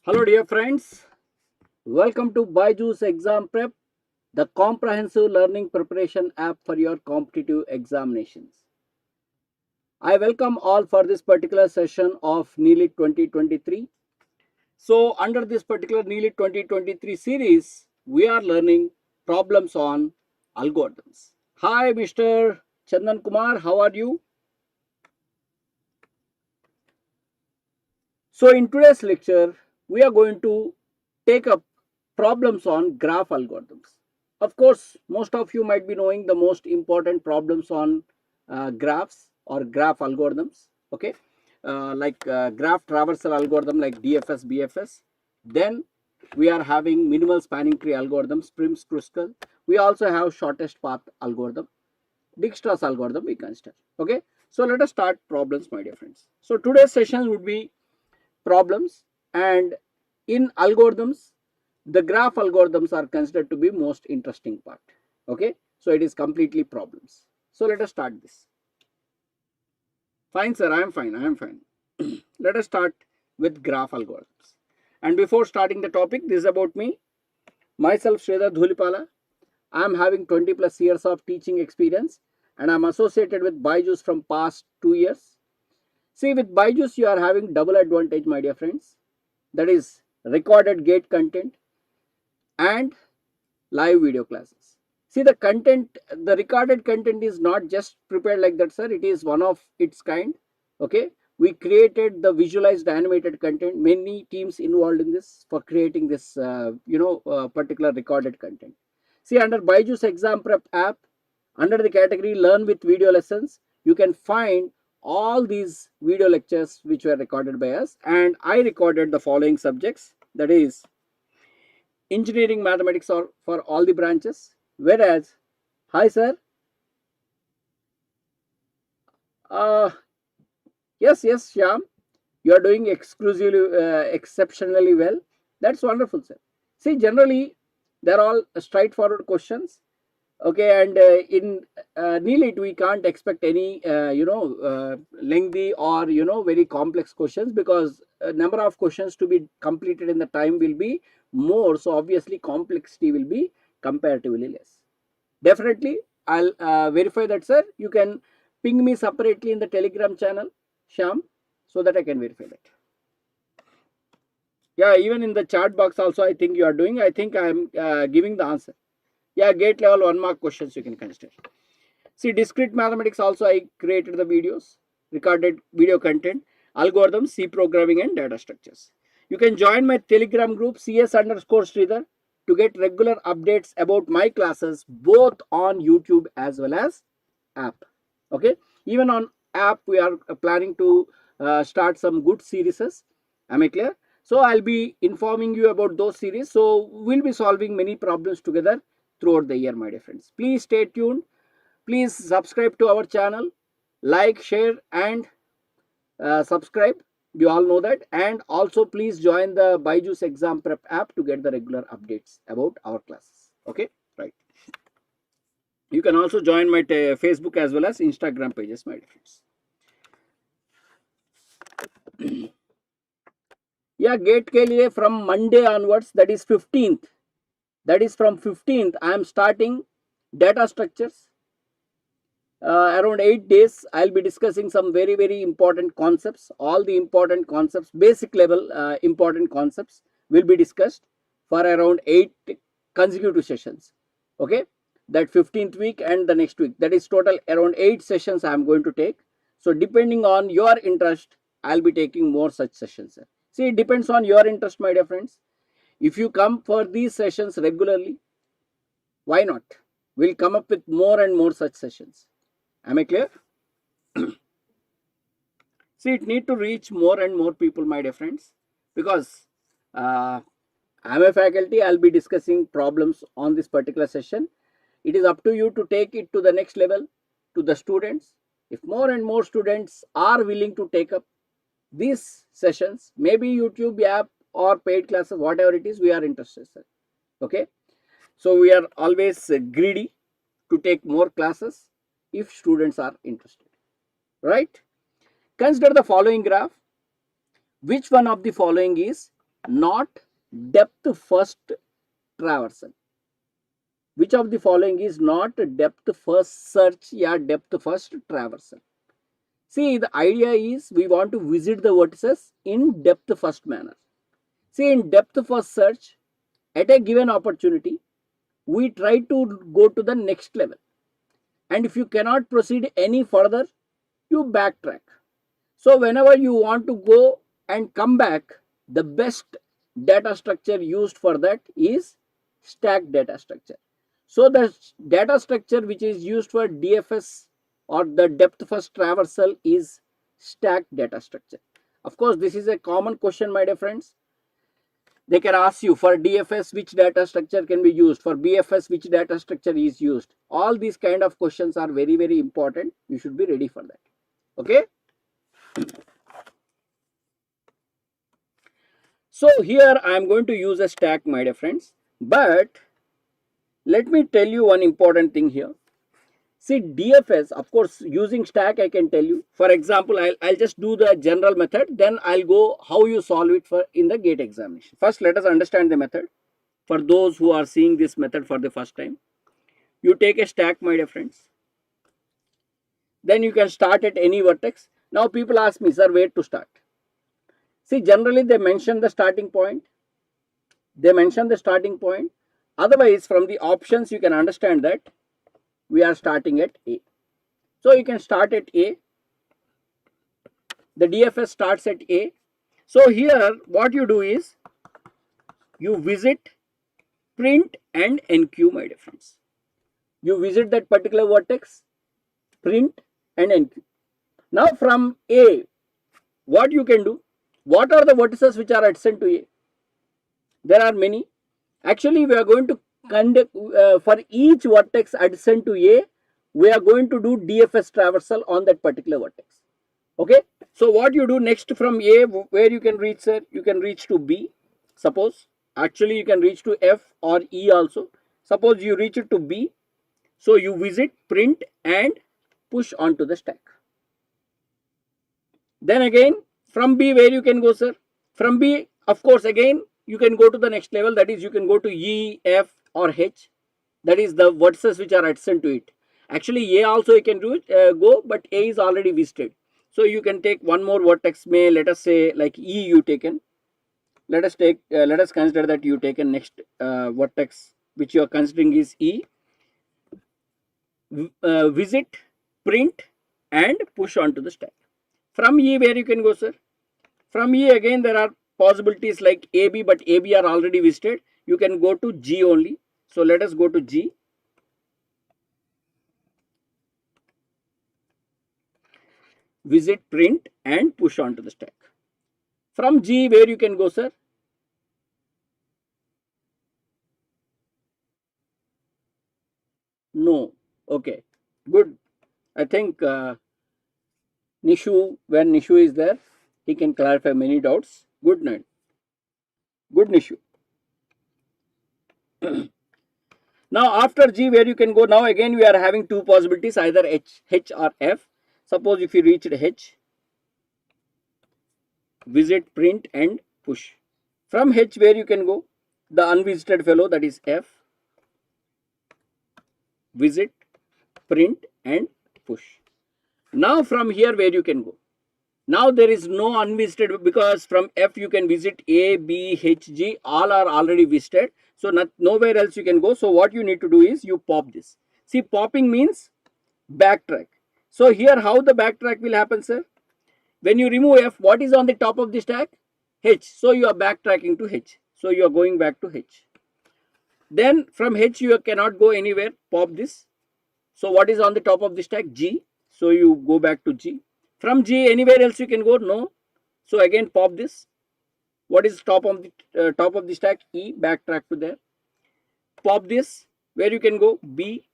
Hello dear friends, welcome to BYJU'S Exam Prep, the comprehensive learning preparation app for your competitive examinations. I welcome all for this particular session of Nielit 2023. So under this particular Nielit 2023 series, we are learning problems on algorithms. Hi Mr. Chandan Kumar, how are you? So in today's lecture, we are going to take up problems on graph algorithms. Of course, most of you might be knowing the most important problems on graphs or graph algorithms. Okay, like graph traversal algorithm like DFS, BFS. Then we are having minimal spanning tree algorithms, Prim's Kruskal. We also have shortest path algorithm, Dijkstra's algorithm we consider. Okay, so let us start problems, my dear friends. So today's session would be problems, and in algorithms the graph algorithms are considered to be most interesting part. Okay, so it is completely problems. So let us start this. Fine sir, I am fine. Let us start with graph algorithms. And before starting the topic, this is about me, myself Sridhar Dhulipala. I am having 20 plus years of teaching experience and I am associated with BYJU'S from past 2 years. See, with BYJU'S you are having double advantage, my dear friends. That is recorded gate content and live video classes. See, the content, the recorded content is not just prepared like that, sir. It is one of its kind. Okay, we created the visualized animated content. Many teams involved in this for creating this, particular recorded content. See, under BYJU'S Exam Prep app, under the category Learn with Video Lessons, you can find all these video lectures which were recorded by us, and I recorded the following subjects, that is engineering mathematics are for all the branches. Whereas, hi sir, uh, yes, Shyam, you are doing exclusively, exceptionally well. That's wonderful, sir. See, generally they're all straightforward questions. Okay, and in Nielit we can't expect any lengthy or very complex questions, because a number of questions to be completed in the time will be more, so obviously complexity will be comparatively less. Definitely I'll verify that, sir. You can ping me separately in the Telegram channel, Sham, so that I can verify that. Yeah, even in the chat box also I think you are doing. I think I am giving the answer. Yeah, gate level 1 mark questions you can consider. See, discrete mathematics also I created the videos, recorded video content, algorithms, C programming and data structures. You can join my Telegram group CS_Sridhar to get regular updates about my classes both on YouTube as well as app. Okay, even on app we are planning to start some good series. Am I clear? So I'll be informing you about those series. So we'll be solving many problems together throughout the year, my dear friends. Please stay tuned. Please subscribe to our channel, like, share and subscribe. You all know that. And also please join the BYJU'S Exam Prep app to get the regular updates about our classes. Okay, right. You can also join my Facebook as well as Instagram pages, my dear friends. Yeah, gate ke liye from Monday onwards, that is 15th. That is from 15th I am starting data structures. Around 8 days I'll be discussing some very important concepts. All the important concepts, basic level important concepts will be discussed for around 8 consecutive sessions. Okay, that 15th week and the next week, that is total around 8 sessions I am going to take. So depending on your interest, I'll be taking more such sessions. See, it depends on your interest, my dear friends. If you come for these sessions regularly, why not? We'll come up with more and more such sessions. Am I clear? See, it need to reach more and more people, my dear friends, because I'm a faculty. I'll be discussing problems on this particular session. It is up to you to take it to the next level to the students. If more and more students are willing to take up these sessions, maybe YouTube app or paid classes, whatever it is, we are interested, sir. Okay, so we are always greedy to take more classes if students are interested, right? Consider the following graph. Which one of the following is not depth first traversal. Which of the following is not depth first search or depth first traversal? See, the idea is we want to visit the vertices in depth first manner. See, in depth first search, at a given opportunity, we try to go to the next level. And if you cannot proceed any further, you backtrack. So whenever you want to go and come back, the best data structure used for that is stacked data structure. So the data structure which is used for DFS or the depth first traversal is stacked data structure. Of course, this is a common question, my dear friends. They can ask you for DFS which data structure can be used, for BFS which data structure is used. All these kind of questions are very, very important. You should be ready for that. Okay. So here I am going to use a stack, my dear friends, but let me tell you one important thing here. See, DFS, of course, using stack I can tell you. For example, I'll just do the general method, then I'll go how you solve it for in the gate examination. First, let us understand the method. For those who are seeing this method for the first time, you take a stack, my dear friends. Then you can start at any vertex. Now people ask me, sir, where to start? See, generally they mention the starting point. Otherwise, from the options, you can understand that we are starting at A. So you can start at A. The DFS starts at A. So here, what you do is, you visit, print and NQ, my dear friends. You visit that particular vertex, print and NQ. Now from A, what you can do? What are the vertices which are adjacent to A? There are many. Actually, we are going to conduct for each vertex adjacent to A, we are going to do DFS traversal on that particular vertex. Okay. So what you do next from A, where you can reach, sir? You can reach to B. Suppose actually you can reach to F or E also. Suppose you reach it to B. So you visit, print and push onto the stack. Then again from B, where you can go, sir? From B, of course, again you can go to the next level, that is you can go to E, F or H, that is the vertices which are adjacent to it. Actually A also you can do it, go, but A is already visited. So you can take one more vertex, may let us say like E you taken. Let us consider that you taken next vertex which you are considering is E. Visit, print and push onto the stack. From E, where you can go, sir? From E again there are possibilities like AB, but AB are already visited. You can go to G only. So let us go to G. Visit, print and push onto the stack. From G, where you can go, sir? No. Okay. Good. I think Nishu, when Nishu is there, he can clarify many doubts. Good night. Good, Nishu. Now after G, where you can go? Now again we are having two possibilities, either H or F. Suppose if you reached H, visit, print and push. From H, where you can go? The unvisited fellow, that is F. Visit, print and push. Now from here, where you can go? Now there is no unvisited, because from F you can visit A, B, H, G, all are already visited. So nowhere else you can go. So what you need to do is you pop this. See, popping means backtrack. So here how the backtrack will happen, sir? When you remove F, what is on the top of the stack? H. So you are backtracking to H. So you are going back to H. Then from H you cannot go anywhere. Pop this. So what is on the top of the stack? G. So you go back to G. From G, anywhere else you can go? No. So again pop this. What is top of the stack? E. Backtrack to there. Pop this. Where you can go? B.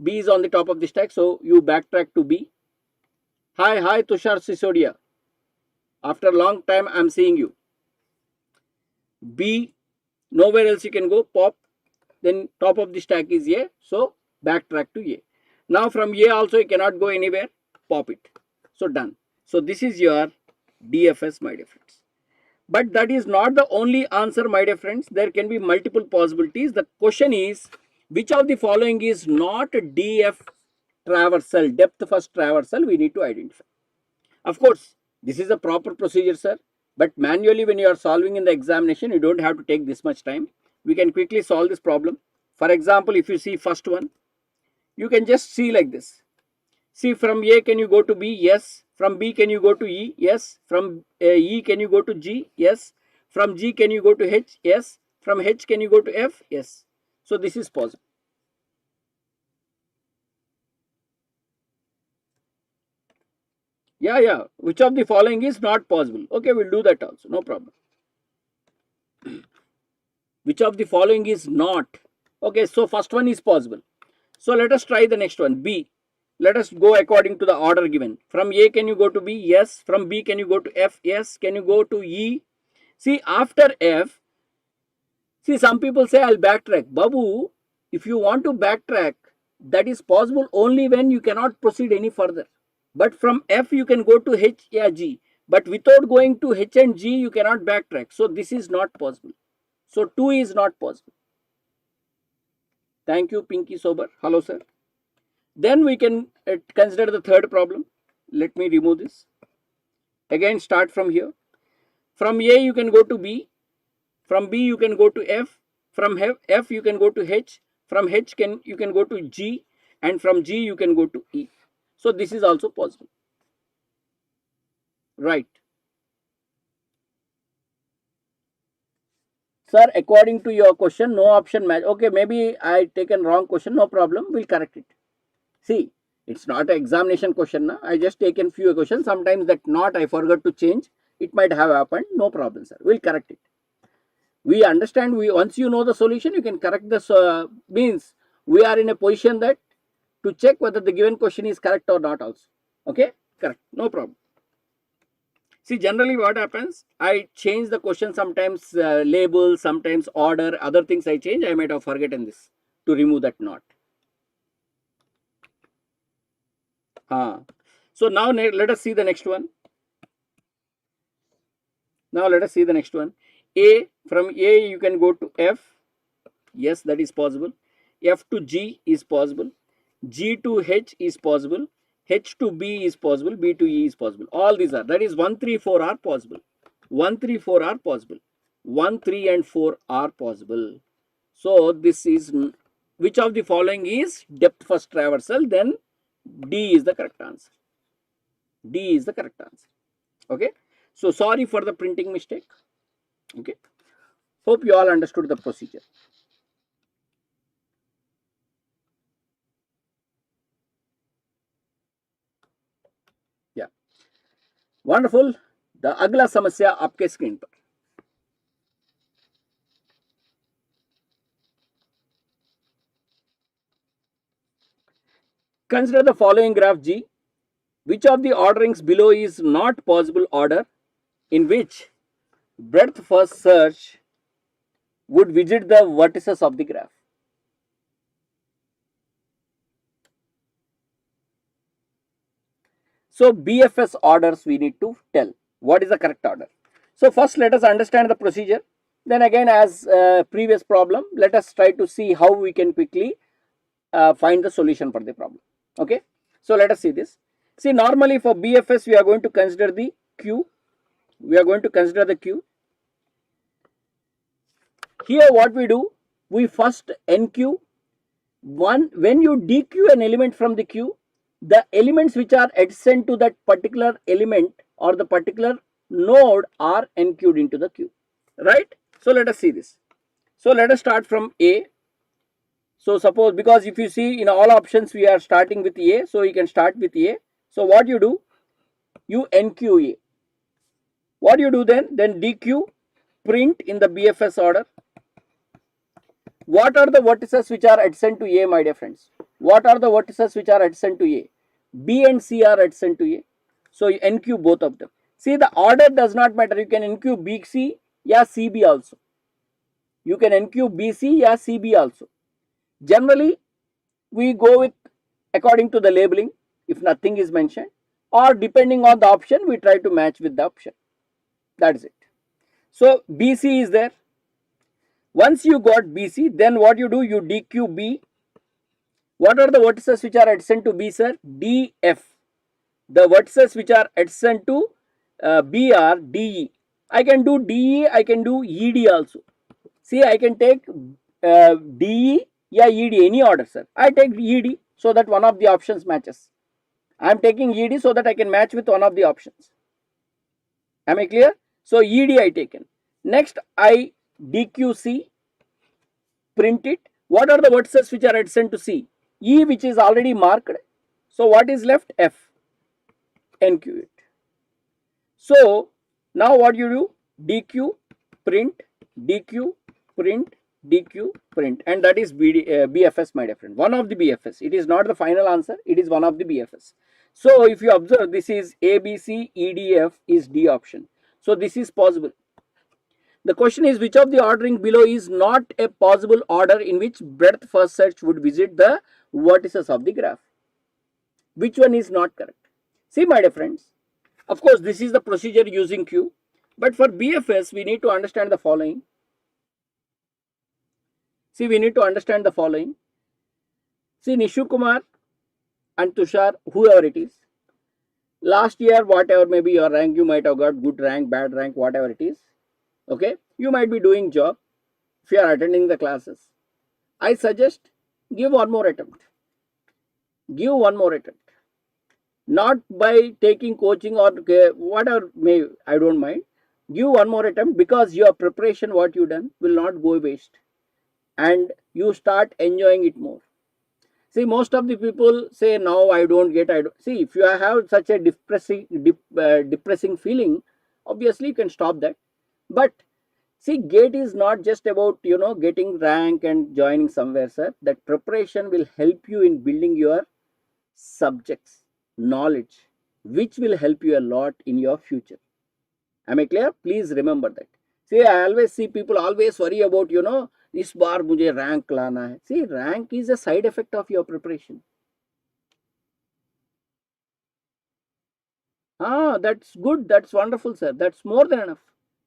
B is on the top of the stack. So you backtrack to B. Hi Tushar Sisodia. After a long time I am seeing you. B. Nowhere else you can go. Pop. Then top of the stack is A. So backtrack to A. Now from A also you cannot go anywhere. Pop it. So done. So this is your DFS, my dear friends. But that is not the only answer, my dear friends. There can be multiple possibilities. The question is, which of the following is not DF traversal, depth first traversal, we need to identify. Of course, this is a proper procedure, sir. But manually, when you are solving in the examination, you don't have to take this much time. We can quickly solve this problem. For example, if you see first one, you can just see like this. See, from A can you go to B? Yes. From B can you go to E? Yes. From E can you go to G? Yes. From G can you go to H? Yes. From H can you go to F? Yes. So this is possible. Yeah. Which of the following is not possible? Okay, we'll do that also. No problem. Which of the following is not? Okay, so first one is possible. So let us try the next one. B. Let us go according to the order given. From A can you go to B? Yes. From B can you go to F? Yes. Can you go to E? See, after F, see, some people say I'll backtrack. Babu, if you want to backtrack, that is possible only when you cannot proceed any further. But from F you can go to H or G. But without going to H and G, you cannot backtrack. So this is not possible. So 2 is not possible. Thank you, Pinky Sober. Hello, sir. Then we can consider the third problem. Let me remove this. Again, start from here. From A you can go to B. From B you can go to F. From F you can go to H. From H you can go to G. And from G you can go to E. So this is also possible. Right. Sir, according to your question, no option match. Okay, maybe I taken wrong question. No problem. We'll correct it. See, it's not an examination question. Na? I just taken few questions. Sometimes that not I forgot to change. It might have happened. No problem, sir. We'll correct it. We understand. Once you know the solution, you can correct this. Means we are in a position that to check whether the given question is correct or not also. Okay, correct. No problem. See, generally what happens, I change the question, sometimes label, sometimes order, other things I change. I might have forgotten this to remove that not. So now let us see the next one. Now let us see the next one. A, from A you can go to F. Yes, that is possible. F to G is possible. G to H is possible. H to B is possible. B to E is possible. All these are. That is 1, 3, 4 are possible. 1, 3, 4 are possible. 1, 3 and 4 are possible. So this is, which of the following is depth first traversal? Then D is the correct answer. D is the correct answer. Okay. So sorry for the printing mistake. Okay. Hope you all understood the procedure. Yeah. Wonderful. The अगला समस्या आपके screen पर. Consider the following graph G. Which of the orderings below is not possible order in which breadth first search would visit the vertices of the graph? So BFS orders we need to tell. What is the correct order? So first let us understand the procedure. Then again, as previous problem, let us try to see how we can quickly find the solution for the problem. Okay. So let us see this. See, normally for BFS we are going to consider the Q. We are going to consider the Q. Here what we do, we first NQ. When you DQ an element from the Q, the elements which are adjacent to that particular element or the particular node are NQ'd into the Q. Right? So let us see this. So let us start from A. So suppose, because if you see in all options we are starting with A, so you can start with A. So what you do, you NQ A. What you do then DQ, print in the BFS order. What are the vertices which are adjacent to A, my dear friends? What are the vertices which are adjacent to A? B and C are adjacent to A. So you NQ both of them. See, the order does not matter. You can NQ BC, yeah, CB also. You can NQ BC, yeah, CB also. Generally, we go with according to the labeling if nothing is mentioned, or depending on the option, we try to match with the option. That is it. So BC is there. Once you got BC, then what you do, you DQ B. What are the vertices which are adjacent to B, sir? DF. The vertices which are adjacent to B are DE. I can do DE, I can do ED also. See, I can take DE, yeah, ED, any order, sir. I take ED so that one of the options matches. I am taking ED so that I can match with one of the options. Am I clear? So ED I taken. Next I DQC, print it. What are the vertices which are adjacent to C? E, which is already marked. So what is left? F. NQ it. So now what you do? DQ, print, DQ, print, DQ, print, and that is BFS, my dear friend. One of the BFS. It is not the final answer. It is one of the BFS. So if you observe, this is ABC, EDF is D option. So this is possible. The question is, which of the ordering below is not a possible order in which breadth first search would visit the vertices of the graph? Which one is not correct? See, my dear friends, of course, this is the procedure using Q, but for BFS, we need to understand the following. See, we need to understand the following. See, Nishu Kumar and Tushar, whoever it is, last year, whatever may be your rank, you might have got good rank, bad rank, whatever it is. Okay, you might be doing job. If you are attending the classes, I suggest give one more attempt. Give one more attempt. Not by taking coaching or whatever may, I don't mind. Give one more attempt, because your preparation, what you done, will not go waste, and you start enjoying it more. See, most of the people say, now I don't get, see, if you have such a depressing feeling, obviously you can stop that. But see, GATE is not just about, getting rank and joining somewhere, sir. That preparation will help you in building your subjects, knowledge, which will help you a lot in your future. Am I clear? Please remember that. See, I always see people always worry about, इस बार मुझे rank लाना है. See, rank is a side effect of your preparation. That's good. That's wonderful, sir. That's more than enough.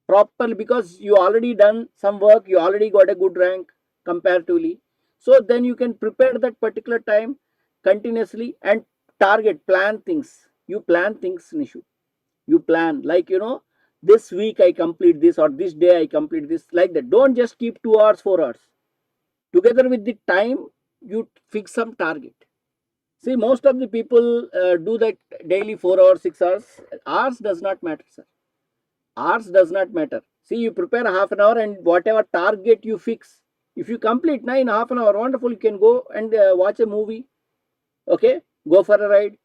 Properly, because you already done some work, you already got a good rank comparatively. So then you can prepare that particular time continuously and target, plan things. You plan things, Nishu. You plan, like, this week I complete this, or this day I complete this, like that. Don't just keep 2 hours, 4 hours. Together with the time, you fix some target. See, most of the people do that daily 4 hours, 6 hours. Hours does not matter, sir. Hours does not matter. See, you prepare half an hour, and whatever target you fix, if you complete in half an hour, wonderful, you can go and watch a movie. Okay, go for a ride,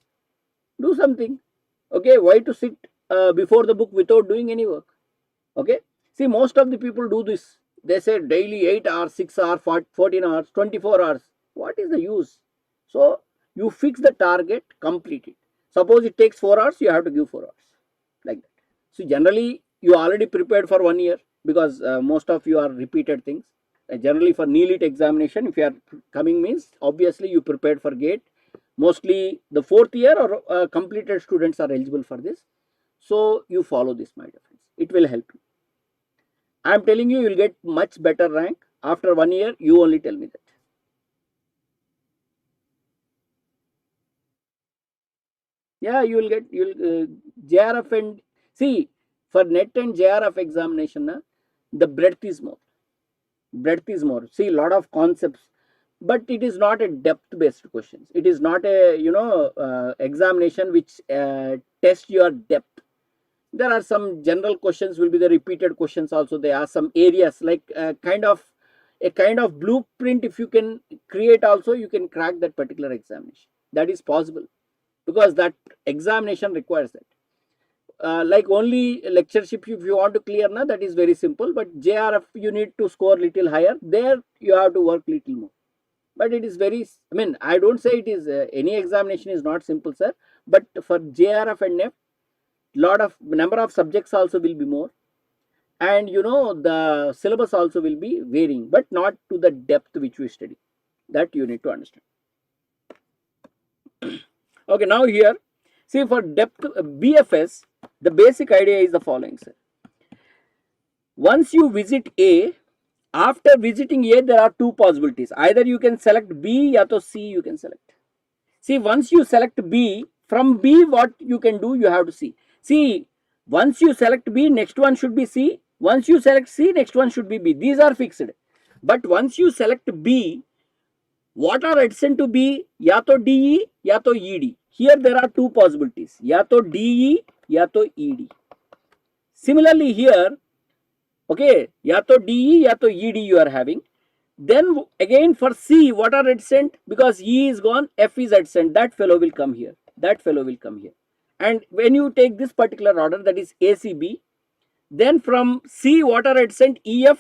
do something. Okay, why to sit before the book without doing any work? Okay, see, most of the people do this. They say daily 8 hours, 6 hours, 14 hours, 24 hours. What is the use? So you fix the target, complete it. Suppose it takes 4 hours, you have to give 4 hours, like that. So generally you already prepared for 1 year, because most of you are repeated things. Generally for Nielit examination, if you are coming, means obviously you prepared for GATE. Mostly the 4th year or completed students are eligible for this. So you follow this, my dear friends. It will help you. I am telling you, you will get much better rank after 1 year. You only tell me that. Yeah, you will get, JRF, and see, for NET and JRF examination, the breadth is more. Breadth is more. See, a lot of concepts, but it is not a depth based questions. It is not a examination which tests your depth. There are some general questions, will be the repeated questions also. There are some areas, like a kind of blueprint. If you can create also, you can crack that particular examination. That is possible, because that examination requires that. Like only lectureship, if you want to clear, that is very simple. But JRF, you need to score little higher. There you have to work little more. But it is very, I don't say it is any examination is not simple, sir. But for JRF and NEF, number of subjects also will be more, and the syllabus also will be varying, but not to the depth which we study. That you need to understand. Okay, now here, see, for depth BFS, the basic idea is the following, sir. Once you visit A, after visiting A, there are two possibilities. Either you can select B, ya to C you can select. See, once you select B, from B what you can do, you have to see. See, once you select B, next one should be C. Once you select C, next one should be B. These are fixed. But once you select B, what are adjacent to B? Ya to DE, ya to ED. Here there are two possibilities. Ya to DE, ya to ED. Similarly here, okay, ya to DE, ya to ED you are having. Then again for C, what are adjacent? Because E is gone, F is adjacent. That fellow will come here. That fellow will come here. And when you take this particular order, that is ACB, then from C, what are adjacent? EF,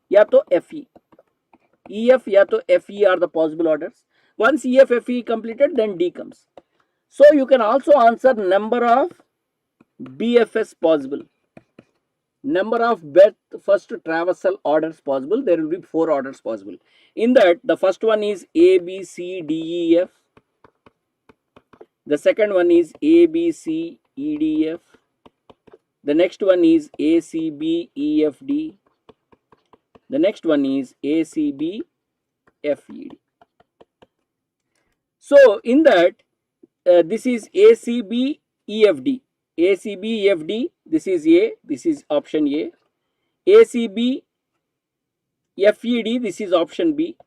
ya to FE. EF, ya to FE are the possible orders. Once EF, FE completed, then D comes. So you can also answer number of BFS possible. Number of first traversal orders possible. There will be 4 orders possible. In that, the first one is A, B, C, D, E, F. The second one is A, B, C, E, D, F. The next one is A, C, B, E, F, D. The next one is A, C, B, F, E, D. So in that, this is A, C, B, E, F, D. A, C, B, E, F, D. This is A. This is option A. A, C, B, F, E, D. This is option B.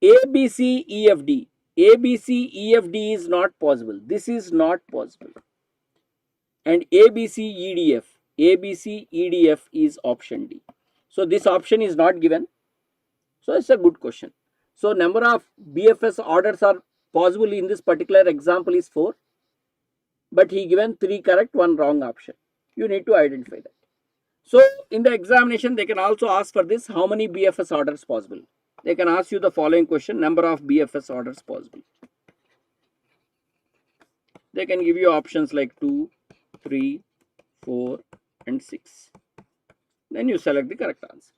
A, B, C, E, F, D. A, B, C, E, F, D is not possible. This is not possible. And A, B, C, E, D, F. A, B, C, E, D, F is option D. So this option is not given. So it's a good question. So number of BFS orders are possible in this particular example is 4. But he given 3 correct, 1 wrong option. You need to identify that. So in the examination, they can also ask for this, how many BFS orders possible. They can ask you the following question, number of BFS orders possible. They can give you options like 2, 3, 4 and 6. Then you select the correct answer.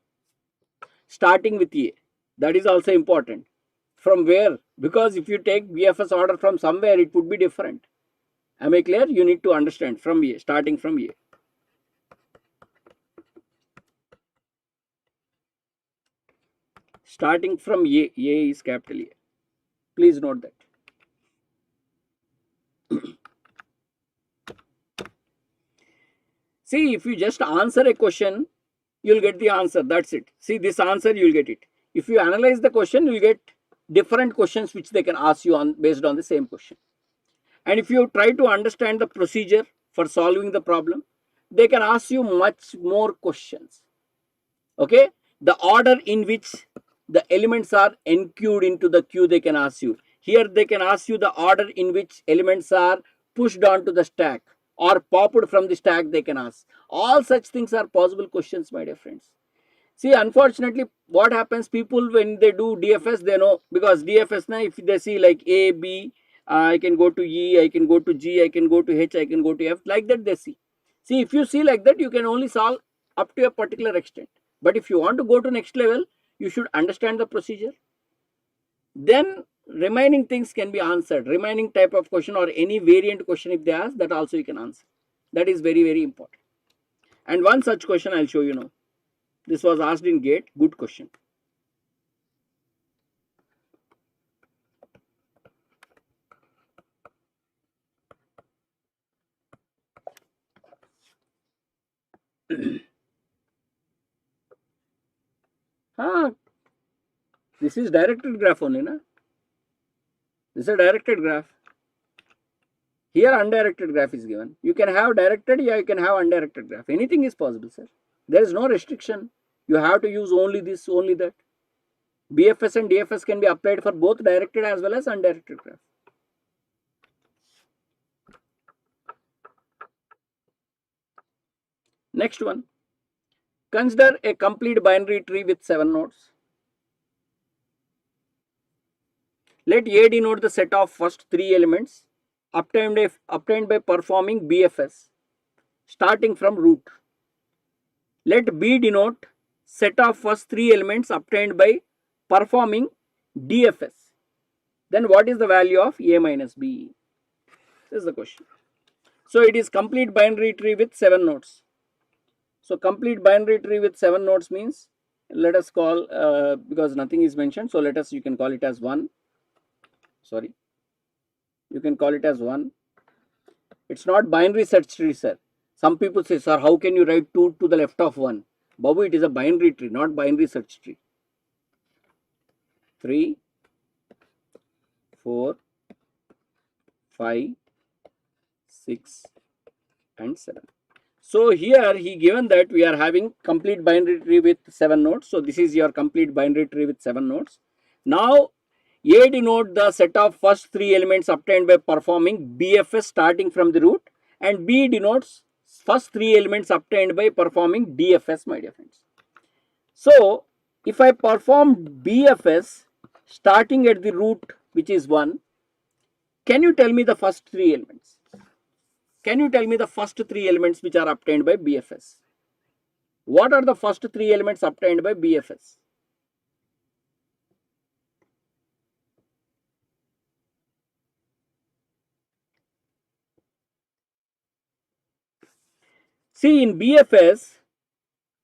Starting with A, that is also important. From where? Because if you take BFS order from somewhere, it would be different. Am I clear? You need to understand from A, starting from A. Starting from A, A is capital A. Please note that. See, if you just answer a question, you'll get the answer. That's it. See, this answer, you'll get it. If you analyze the question, you'll get different questions which they can ask you on based on the same question. And if you try to understand the procedure for solving the problem, they can ask you much more questions. Okay? The order in which the elements are enqueued into the queue, they can ask you. Here they can ask you the order in which elements are pushed onto the stack or popped from the stack, they can ask. All such things are possible questions, my dear friends. See, unfortunately, what happens, people when they do DFS, they know, because DFS now, if they see like A, B, I can go to E, I can go to G, I can go to H, I can go to F, like that they see. See, if you see like that, you can only solve up to a particular extent. But if you want to go to next level, you should understand the procedure. Then remaining things can be answered. Remaining type of question or any variant question if they ask, that also you can answer. That is very, very important. And one such question I'll show you now. This was asked in GATE. Good question. This is directed graph only, na? This is a directed graph. Here undirected graph is given. You can have directed, yeah, you can have undirected graph. Anything is possible, sir. There is no restriction. You have to use only this, only that. BFS and DFS can be applied for both directed as well as undirected graph. Next one. Consider a complete binary tree with 7 nodes. Let A denote the set of first 3 elements obtained by performing BFS starting from root. Let B denote set of first 3 elements obtained by performing DFS. Then what is the value of A minus B? This is the question. So it is complete binary tree with 7 nodes. So complete binary tree with 7 nodes means, let us call, because nothing is mentioned, so let us, you can call it as 1. Sorry, you can call it as 1. It's not binary search tree, sir. Some people say, sir, how can you write 2 to the left of 1? Babu, it is a binary tree, not binary search tree. 3, 4, 5, 6 and 7. So here he given that we are having complete binary tree with 7 nodes. So this is your complete binary tree with 7 nodes. Now A denote the set of first 3 elements obtained by performing BFS starting from the root, and B denotes first 3 elements obtained by performing DFS, my dear friends. So if I perform BFS starting at the root, which is 1, can you tell me the first 3 elements? Can you tell me the first 3 elements which are obtained by BFS? What are the first 3 elements obtained by BFS? See, in BFS,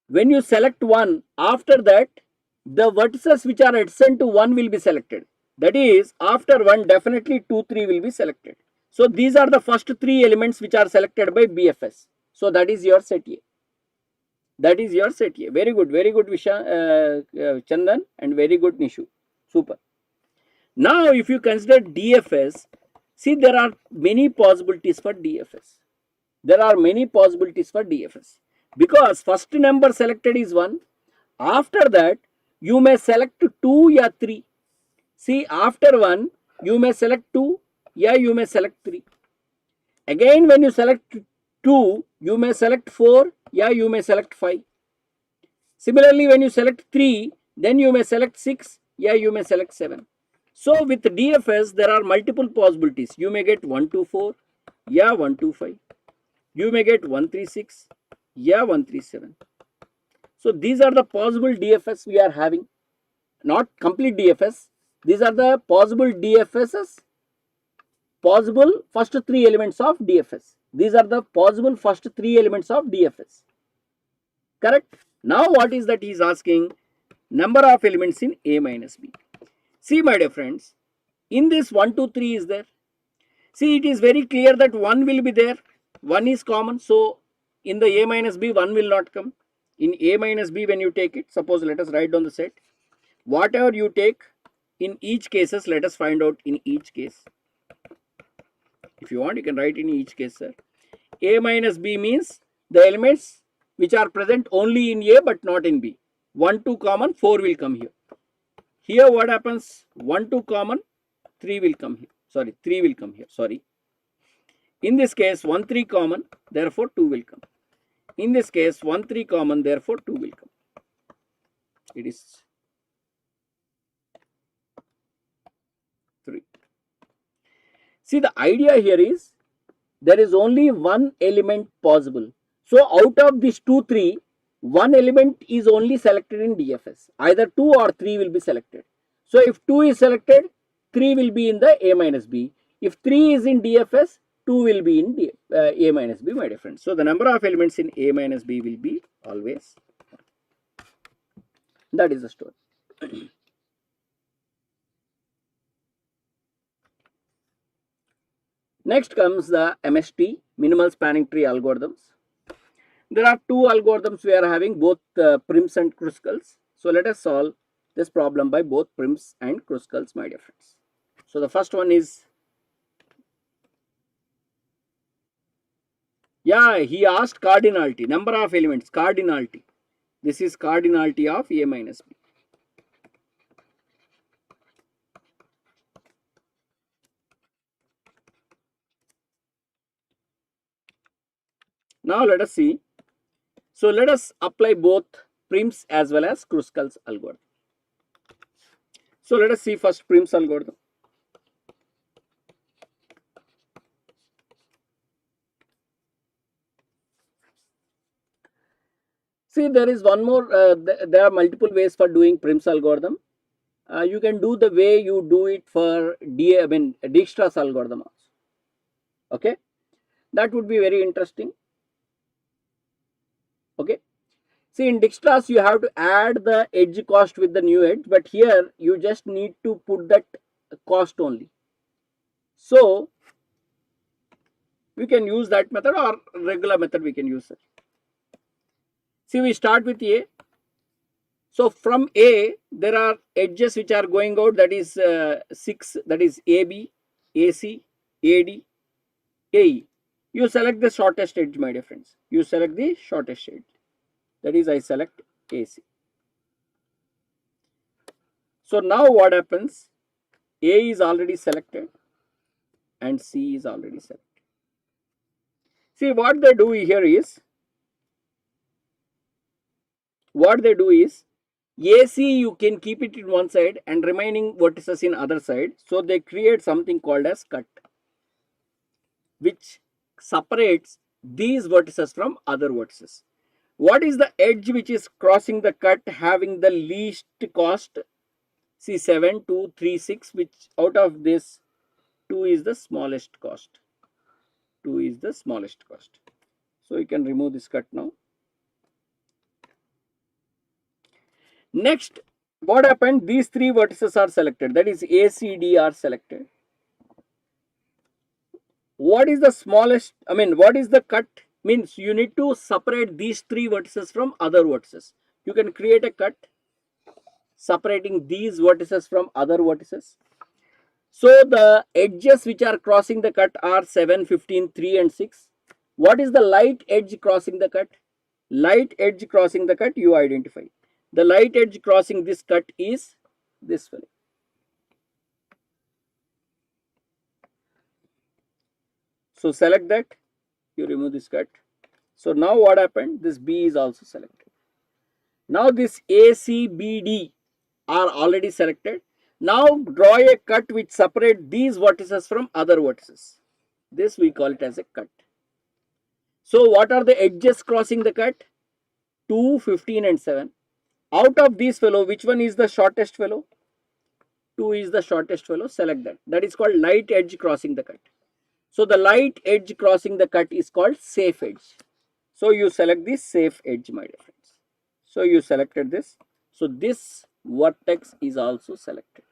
when you select 1, after that, the vertices which are adjacent to 1 will be selected. That is, after 1, definitely 2, 3 will be selected. So these are the first 3 elements which are selected by BFS. So that is your set A. That is your set A. Very good, Chandan, and very good Nishu. Super. Now if you consider DFS, see, there are many possibilities for DFS. There are many possibilities for DFS. Because first number selected is 1. After that, you may select 2 or 3. See, after 1, you may select 2, yeah, you may select 3. Again, when you select 2, you may select 4, yeah, you may select 5. Similarly, when you select 3, then you may select 6, yeah, you may select 7. So with DFS, there are multiple possibilities. You may get 1, 2, 4, yeah, 1, 2, 5. You may get 1, 3, 6, yeah, 1, 3, 7. So these are the possible DFS we are having. Not complete DFS. These are the possible DFSs, possible first 3 elements of DFS. These are the possible first 3 elements of DFS. Correct? Now what is that he is asking? Number of elements in A minus B. See, my dear friends, in this 1, 2, 3 is there. See, it is very clear that 1 will be there. 1 is common. So in the A minus B, 1 will not come. In A minus B, when you take it, suppose let us write down the set. Whatever you take in each cases, let us find out in each case. If you want, you can write in each case, sir. A minus B means the elements which are present only in A but not in B. 1, 2 common, 4 will come here. Here what happens? 1, 2 common, 3 will come here. Sorry, 3 will come here. Sorry. In this case, 1, 3 common, therefore 2 will come. In this case, 1, 3 common, therefore 2 will come. It is 3. See, the idea here is there is only one element possible. So out of these 2, 3, one element is only selected in DFS. Either 2 or 3 will be selected. So if 2 is selected, 3 will be in the A minus B. If 3 is in DFS, 2 will be in A minus B, my dear friends. So the number of elements in A minus B will be always 1. That is the story. Next comes the MST, minimal spanning tree algorithms. There are 2 algorithms we are having, both prims and Kruskals. So let us solve this problem by both prims and Kruskals, my dear friends. So the first one is, yeah, he asked cardinality, number of elements, cardinality. This is cardinality of A minus B. Now let us see. So let us apply both prims as well as Kruskal's algorithm. So let us see first prims algorithm. See, there is one more, there are multiple ways for doing prims algorithm. You can do the way you do it for Dijkstra's algorithm also. Okay, that would be very interesting. Okay, See, in Dijkstra's you have to add the edge cost with the new edge, but here you just need to put that cost only. So we can use that method, or regular method we can use it. See, we start with A. So from A, there are edges which are going out, that is 6, that is AB, AC, AD, AE. You select the shortest edge, my dear friends. You select the shortest edge. That is, I select AC. So now what happens? A is already selected and C is already selected. See, what they do is, AC you can keep it in one side and remaining vertices in other side. So they create something called as cut, which separates these vertices from other vertices. What is the edge which is crossing the cut having the least cost? See, 7, 2, 3, 6, which out of this 2 is the smallest cost. 2 is the smallest cost. So you can remove this cut now. Next, what happened? These 3 vertices are selected. That is, A, C, D are selected. What is the smallest? What is the cut? Means you need to separate these 3 vertices from other vertices. You can create a cut separating these vertices from other vertices. So the edges which are crossing the cut are 7, 15, 3 and 6. What is the light edge crossing the cut? Light edge crossing the cut you identify. The light edge crossing this cut is this one. So select that, you remove this cut. So now what happened? This B is also selected. Now this A, C, B, D are already selected. Now draw a cut which separate these vertices from other vertices. This we call it as a cut. So what are the edges crossing the cut? 2, 15 and 7. Out of these fellow, which one is the shortest fellow? 2 is the shortest fellow. Select that. That is called light edge crossing the cut. So the light edge crossing the cut is called safe edge. So you select this safe edge, my dear friends. So you selected this. So this vertex is also selected.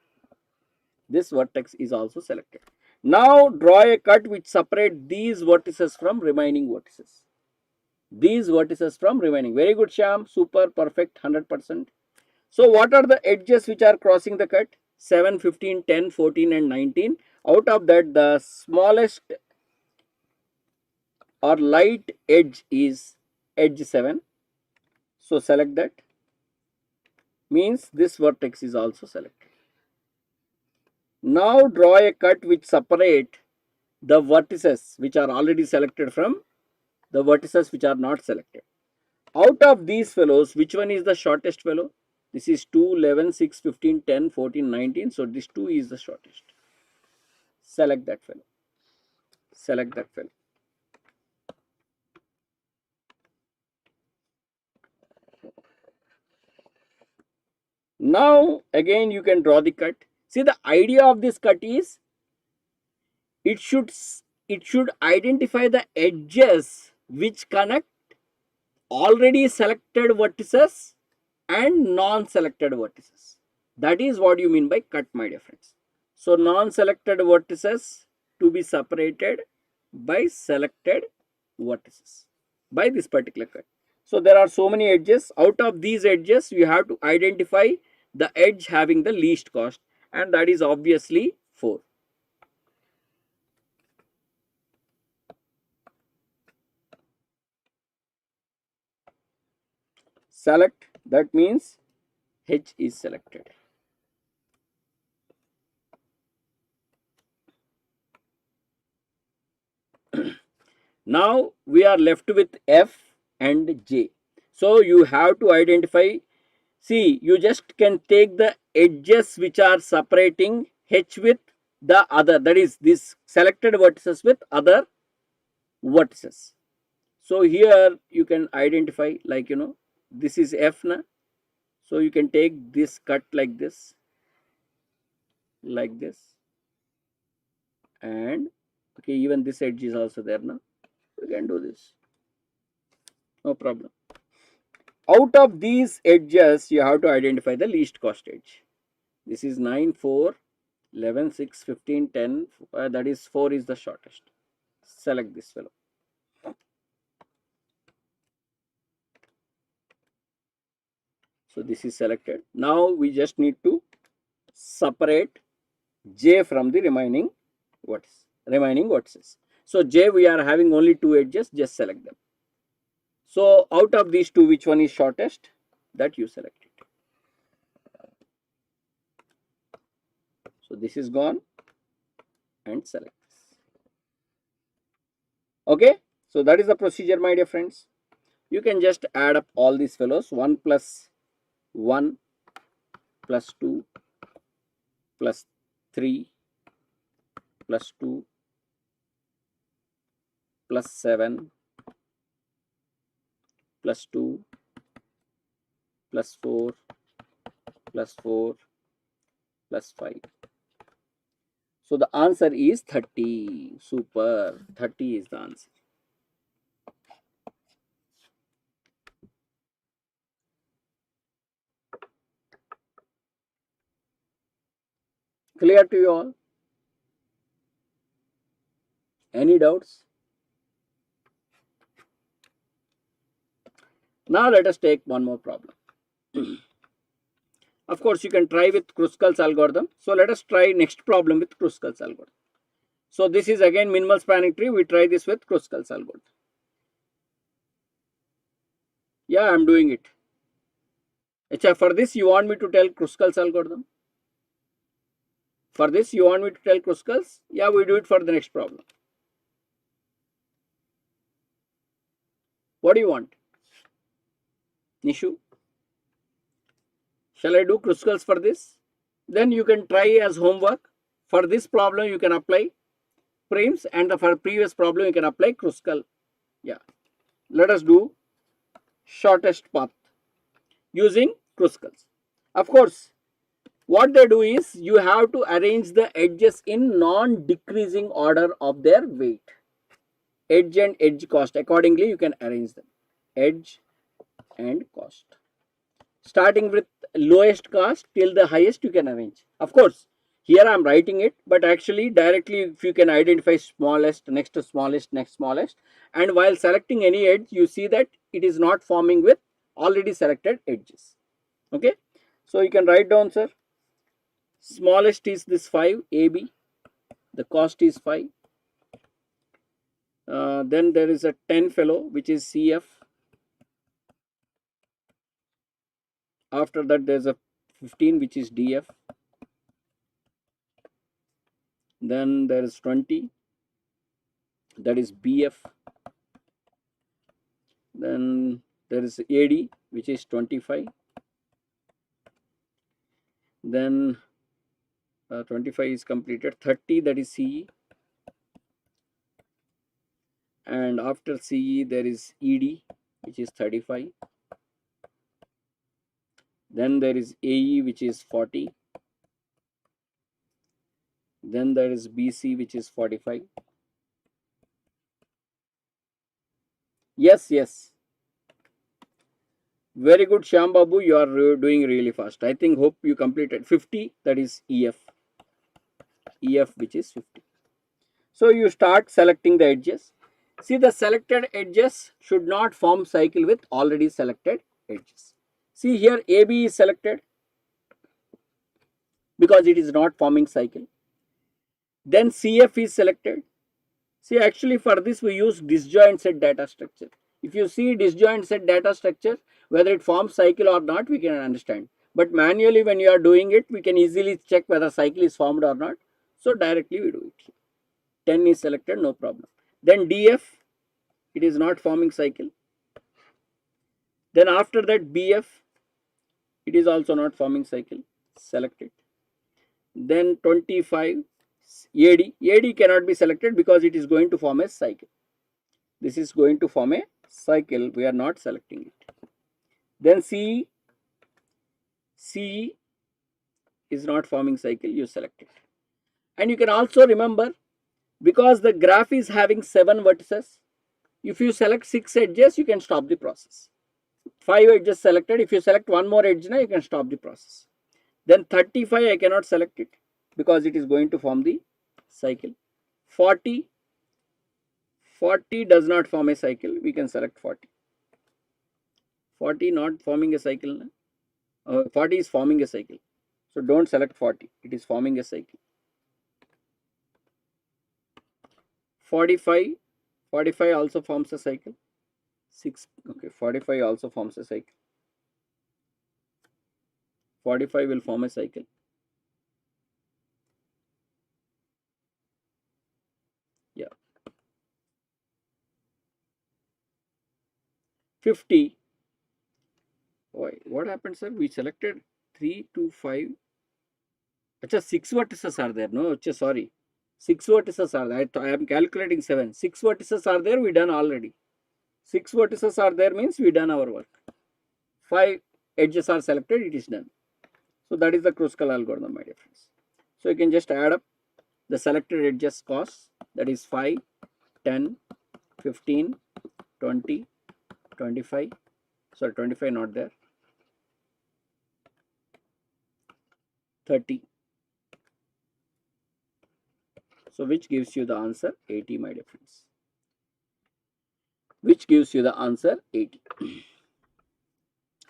This vertex is also selected. Now draw a cut which separate these vertices from remaining vertices. These vertices from remaining. Very good, Shyam. Super, perfect, 100%. So what are the edges which are crossing the cut? 7, 15, 10, 14 and 19. Out of that, the smallest or light edge is edge 7. So select that. Means this vertex is also selected. Now draw a cut which separate the vertices which are already selected from the vertices which are not selected. Out of these fellows, which one is the shortest fellow? This is 2, 11, 6, 15, 10, 14, 19. So this 2 is the shortest. Select that fellow. Select that fellow. Now again you can draw the cut. See, the idea of this cut is it should identify the edges which connect already selected vertices and non-selected vertices. That is what you mean by cut, my dear friends. So non-selected vertices to be separated by selected vertices by this particular cut. So there are so many edges. Out of these edges, you have to identify the edge having the least cost, and that is obviously 4. Select, that means H is selected. Now we are left with F and J. So you have to identify. See, you just can take the edges which are separating H with the other, that is this selected vertices with other vertices. So here you can identify, like, this is F na. So you can take this cut like this, and okay, even this edge is also there now. We can do this, no problem. Out of these edges, you have to identify the least cost edge. This is 9, 4, 11, 6, 15, 10. That is 4 is the shortest. Select this fellow. So this is selected. Now we just need to separate J from the remaining vertices. So J, we are having only 2 edges, just select them. So out of these 2, which one is shortest? That you select it. So this is gone and select this. Okay, so that is the procedure, my dear friends. You can just add up all these fellows. 1 plus 1 plus 2 plus 3 plus 2 plus 7 plus 2 plus 4 plus 4 plus 5. So the answer is 30. Super. 30 is the answer. Clear to you all? Any doubts? Now let us take one more problem. Of course, you can try with Kruskal's algorithm. So let us try next problem with Kruskal's algorithm. So this is again minimal spanning tree. We try this with Kruskal's algorithm. Yeah, I am doing it. Achha, for this you want me to tell Kruskal's algorithm? For this you want me to tell Kruskal's? Yeah, we do it for the next problem. What do you want? Nishu? Shall I do Kruskal's for this? Then you can try as homework. For this problem you can apply Prims, and for previous problem you can apply Kruskal. Yeah. Let us do shortest path using Kruskal's. Of course, what they do is you have to arrange the edges in non-decreasing order of their weight. Edge and edge cost. Accordingly, you can arrange them. Edge and cost. Starting with lowest cost till the highest you can arrange. Of course, here I am writing it, but actually directly if you can identify smallest, next to smallest, next smallest, and while selecting any edge, you see that it is not forming with already selected edges. Okay, so you can write down, sir. Smallest is this 5 AB. The cost is 5. Then there is a 10 fellow which is CF. After that there is a 15 which is DF. Then there is 20, that is BF. Then there is AD which is 25. Then 25 is completed. 30, that is CE. And after CE there is ED which is 35. Then there is AE which is 40. Then there is BC which is 45. Yes, yes. Very good, Shyam Babu. You are doing really fast. I think, hope you completed. 50, that is EF. EF which is 50. So you start selecting the edges. See, the selected edges should not form cycle with already selected edges. See here, AB is selected because it is not forming cycle. Then CF is selected. See, actually for this we use disjoint set data structure. If you see disjoint set data structure, whether it forms cycle or not, we can understand. But manually when you are doing it, we can easily check whether cycle is formed or not. So directly we do it. 10 is selected, no problem. Then DF, it is not forming cycle. Then after that BF, it is also not forming cycle. Select it. Then 25 AD cannot be selected because it is going to form a cycle. This is going to form a cycle. We are not selecting it. Then CE is not forming cycle. You select it. And you can also remember, because the graph is having 7 vertices, if you select 6 edges, you can stop the process. 5 edges selected. If you select one more edge now, you can stop the process. Then 35 I cannot select it because it is going to form the cycle. 40 does not form a cycle. We can select 40. 40 not forming a cycle. 40 is forming a cycle. So don't select 40. It is forming a cycle. 45 also forms a cycle. 45 also forms a cycle. 45 will form a cycle. Yeah. 50. What happened, sir? We selected 3, 2, 5. Achha, 6 vertices are there. No, achha, sorry. 6 vertices are there. I am calculating 7. 6 vertices are there. We done already. 6 vertices are there means we done our work. 5 edges are selected. It is done. So that is the Kruskal algorithm, my dear friends. So you can just add up the selected edges cost. That is 5, 10, 15, 20, 25. Sorry, 25 not there. 30. So which gives you the answer 80, my dear friends. Which gives you the answer 80.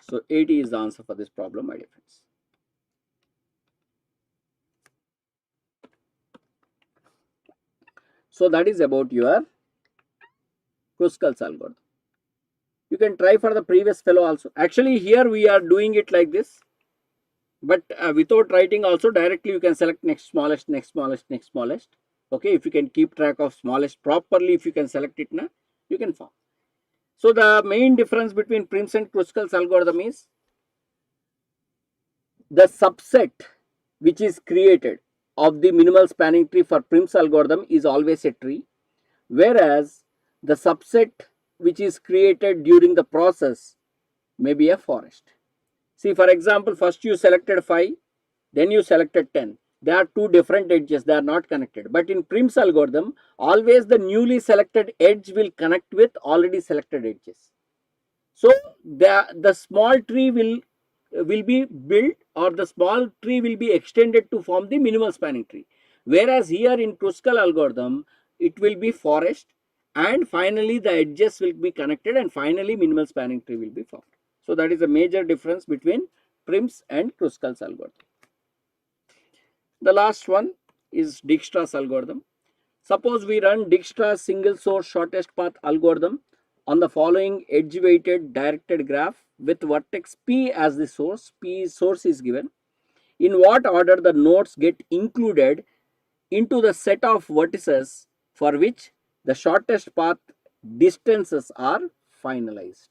So 80 is the answer for this problem, my dear friends. So that is about your Kruskal's algorithm. You can try for the previous fellow also. Actually here we are doing it like this. But without writing also, directly you can select next smallest, next smallest, next smallest. Okay, if you can keep track of smallest properly, if you can select it now, you can form. So the main difference between Prim's and Kruskal's algorithm is the subset which is created of the minimal spanning tree for Prim's algorithm is always a tree, whereas the subset which is created during the process may be a forest. See, for example, first you selected 5, then you selected 10. They are two different edges, they are not connected. But in Prim's algorithm, always the newly selected edge will connect with already selected edges. So the small tree will be built, or the small tree will be extended to form the minimal spanning tree. Whereas here in Kruskal algorithm, it will be forest, and finally the edges will be connected, and finally minimal spanning tree will be formed. So that is a major difference between Prim's and Kruskal's algorithm. The last one is Dijkstra's algorithm. Suppose we run Dijkstra's single source shortest path algorithm on the following edge weighted directed graph with vertex P as the source. P source is given. In what order the nodes get included into the set of vertices for which the shortest path distances are finalized.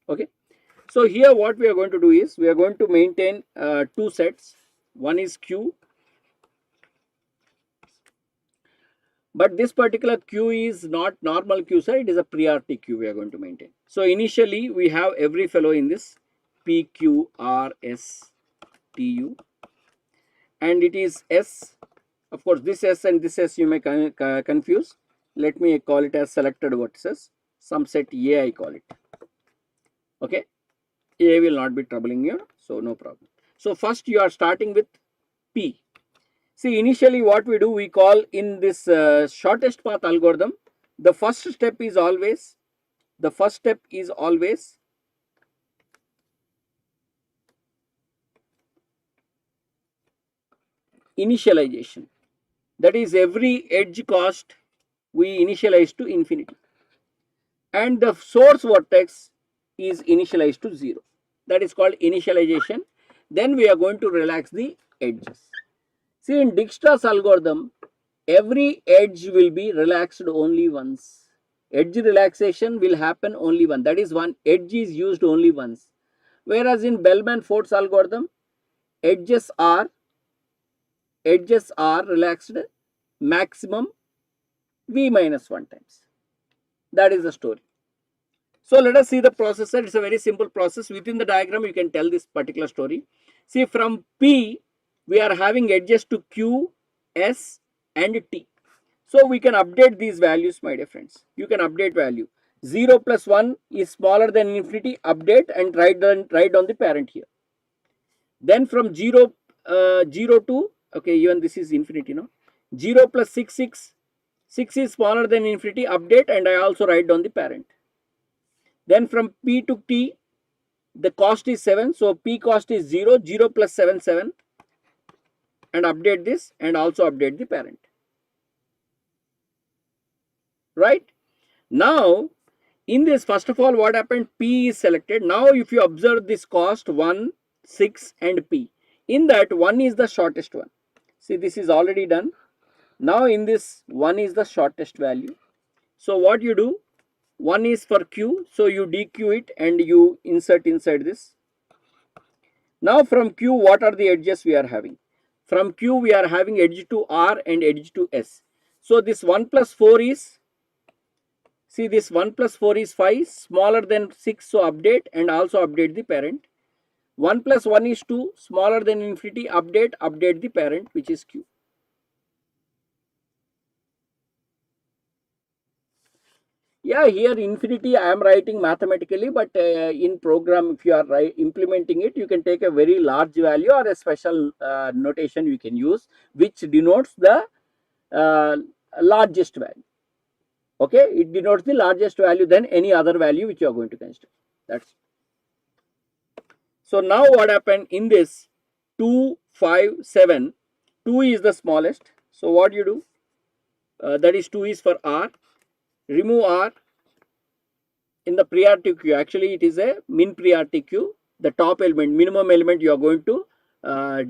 Okay. So here what we are going to do is we are going to maintain two sets. One is Q, but this particular Q is not normal Q, sir. It is a priority Q we are going to maintain. So initially we have every fellow in this P, Q, R, S, T, U, and it is S. Of course, this S and this S you may confuse. Let me call it as selected vertices. Some set A I call it. Okay, A will not be troubling you, so no problem. So first you are starting with P. See, initially what we do, we call in this shortest path algorithm, the first step is always initialization. That is, every edge cost we initialize to infinity, and the source vertex is initialized to 0. That is called initialization. Then we are going to relax the edges. See, in Dijkstra's algorithm, every edge will be relaxed only once. Edge relaxation will happen only once. That is, one edge is used only once. Whereas in Bellman-Ford's algorithm, edges are relaxed maximum v minus 1 times. That is the story. So let us see the process. It's a very simple process. Within the diagram, you can tell this particular story. See, from P, we are having edges to Q, S, and T. So we can update these values, my dear friends. You can update value. 0 plus 1 is smaller than infinity, update and write down the parent here. Then from 0 to, okay, even this is infinity, no? 0 plus 6 is smaller than infinity, update and I also write down the parent. Then from P to T, the cost is 7, so P cost is 0, 0 plus 7, 7, and update this and also update the parent. Right? Now, in this, first of all, what happened? P is selected. Now, if you observe this cost 1, 6 and P, in that 1 is the shortest one. See, this is already done. Now, in this 1 is the shortest value. So, what you do? 1 is for Q, so you DQ it and you insert inside this. Now, from Q, what are the edges we are having? From Q, we are having edge to R and edge to S. So, this 1 plus 4 is, see, this 1 plus 4 is 5, smaller than 6, so update and also update the parent. 1 plus 1 is 2, smaller than infinity, update the parent, which is Q. Yeah, here infinity I am writing mathematically, but in program, if you are implementing it, you can take a very large value or a special notation you can use, which denotes the largest value. Okay, it denotes the largest value than any other value which you are going to consider. That's so. Now what happened in this 2, 5, 7, 2 is the smallest. So what you do? That is 2 is for R. Remove R in the priority queue. Actually, it is a min priority queue. The top element, minimum element, you are going to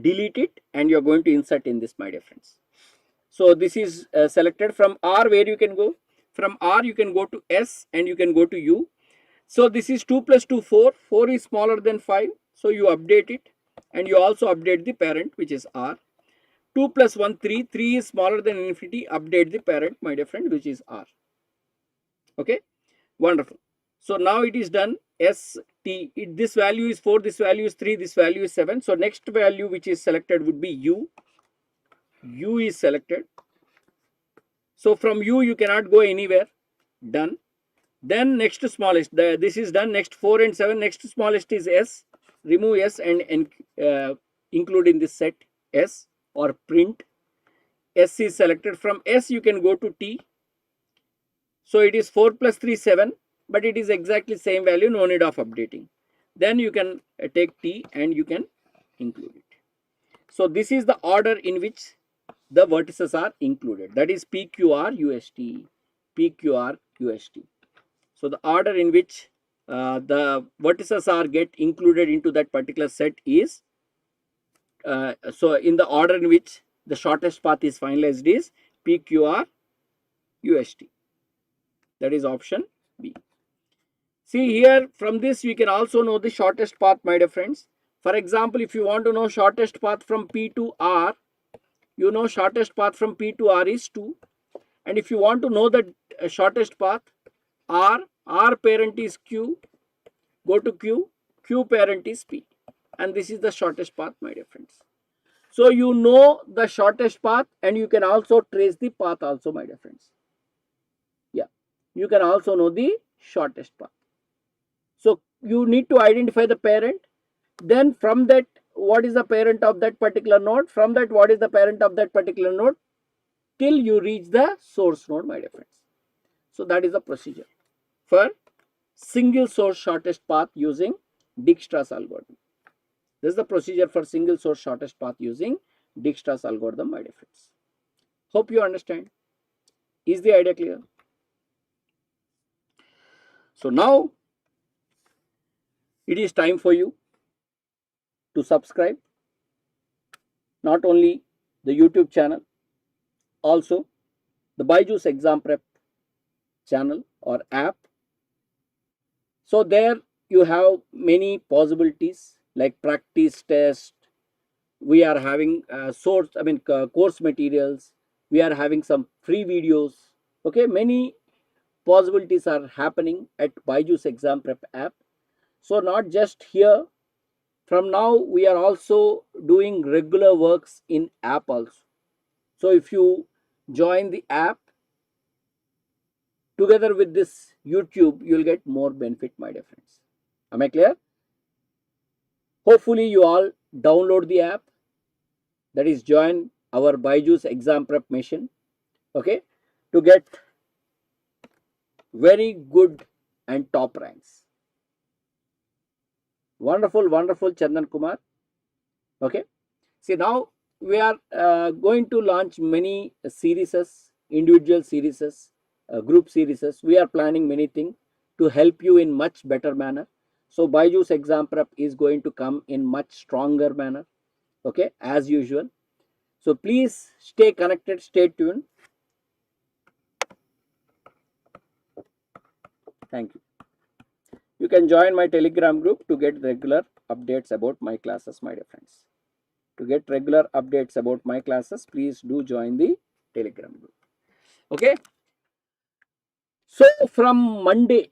delete it and you are going to insert in this, my dear friends. So this is selected. From R, where you can go? From R, you can go to S and you can go to U. So this is 2 plus 2, 4. 4 is smaller than 5. So you update it and you also update the parent, which is R. 2 plus 1, 3. 3 is smaller than infinity. Update the parent, my dear friend, which is R. Okay, wonderful. So now it is done. ST, this value is 4, this value is 3, this value is 7. So next value which is selected would be U. U is selected. So from U you cannot go anywhere. Done. Then next smallest, this is done. Next 4 and 7, next smallest is S. Remove S and include in this set S or print. S is selected. From S you can go to T. So it is 4 plus 3, 7, but it is exactly same value, no need of updating. Then you can take T and you can include it. So this is the order in which the vertices are included. That is PQR UST, PQR UST. So the order in which the vertices are get included into that particular set is, so in the order in which the shortest path is finalized is PQR UST. That is option B. See here, from this we can also know the shortest path, my dear friends. For example, if you want to know shortest path from P to R, you know shortest path from P to R is 2. And if you want to know the shortest path, R parent is Q, go to Q, Q parent is P. And this is the shortest path, my dear friends. So you know the shortest path and you can also trace the path also, my dear friends. Yeah, you can also know the shortest path. So you need to identify the parent. Then from that, what is the parent of that particular node? From that, what is the parent of that particular node? Till you reach the source node, my dear friends. So that is the procedure for single source shortest path using Dijkstra's algorithm. This is the procedure for single source shortest path using Dijkstra's algorithm, my dear friends. Hope you understand. Is the idea clear? So now it is time for you to subscribe not only the YouTube channel, also the BYJU'S exam prep channel or app. So there you have many possibilities like practice test. We are having course materials. We are having some free videos. Okay, many possibilities are happening at BYJU'S exam prep app. So not just here. From now we are also doing regular works in app also. So if you join the app together with this YouTube, you'll get more benefit, my dear friends. Am I clear? Hopefully you all download the app, that is join our BYJU'S exam prep mission, okay, to get very good and top ranks. Wonderful, wonderful, Chandan Kumar. Okay. See, now we are going to launch many series, individual series, group series. We are planning many things to help you in much better manner. So BYJU'S exam prep is going to come in much stronger manner, okay, as usual. So please stay connected, stay tuned. Thank you. You can join my Telegram group to get regular updates about my classes, my dear friends. To get regular updates about my classes, please do join the Telegram group. Okay. So from Monday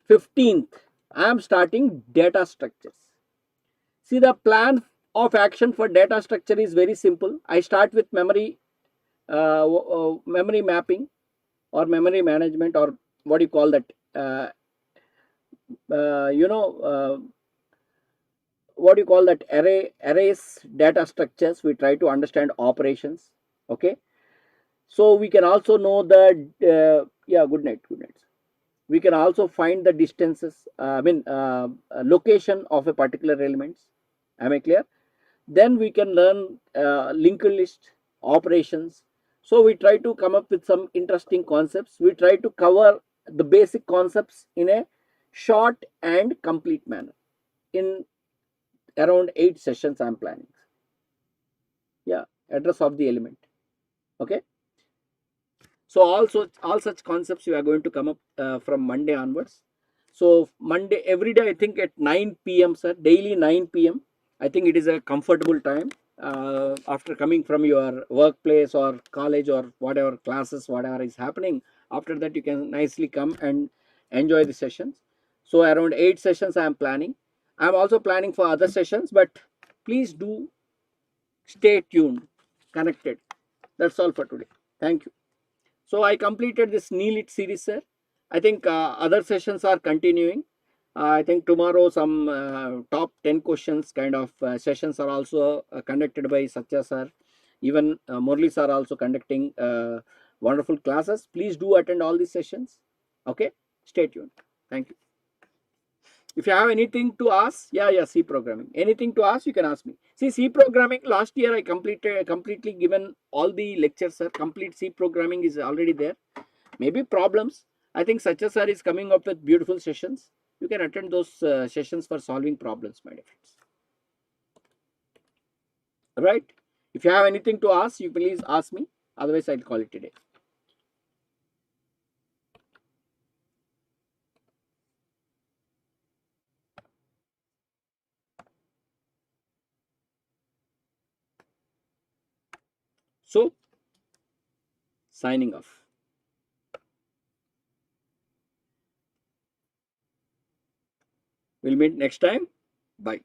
15th, I am starting data structures. See, the plan of action for data structure is very simple. I start with memory mapping or memory management, or what do you call that? What do you call that? Arrays, data structures. We try to understand operations. Okay. So we can also know the good night. We can also find the distances, location of a particular elements. Am I clear? Then we can learn linked list operations. So we try to come up with some interesting concepts. We try to cover the basic concepts in a short and complete manner in around 8 sessions I am planning. Yeah, address of the element. Okay. So all such concepts we are going to come up from Monday onwards. So Monday every day, I think at 9 p.m. sir, daily 9 p.m. I think it is a comfortable time after coming from your workplace or college or whatever classes, whatever is happening. After that, you can nicely come and enjoy the sessions. So around 8 sessions I am planning. I am also planning for other sessions, but please do stay tuned, connected. That's all for today. Thank you. So I completed this Nielit series, sir. I think other sessions are continuing. I think tomorrow some top 10 questions kind of sessions are also conducted by Satya sir. Even Murli sir also conducting wonderful classes. Please do attend all these sessions. Okay, stay tuned. Thank you. If you have anything to ask, C programming. Anything to ask, you can ask me. See, C programming, last year I completely given all the lectures, sir. Complete C programming is already there. Maybe problems. I think Satya sir is coming up with beautiful sessions. You can attend those sessions for solving problems, my dear friends. Right? If you have anything to ask, you please ask me. Otherwise, I'll call it today. So, signing off. We'll meet next time. Bye.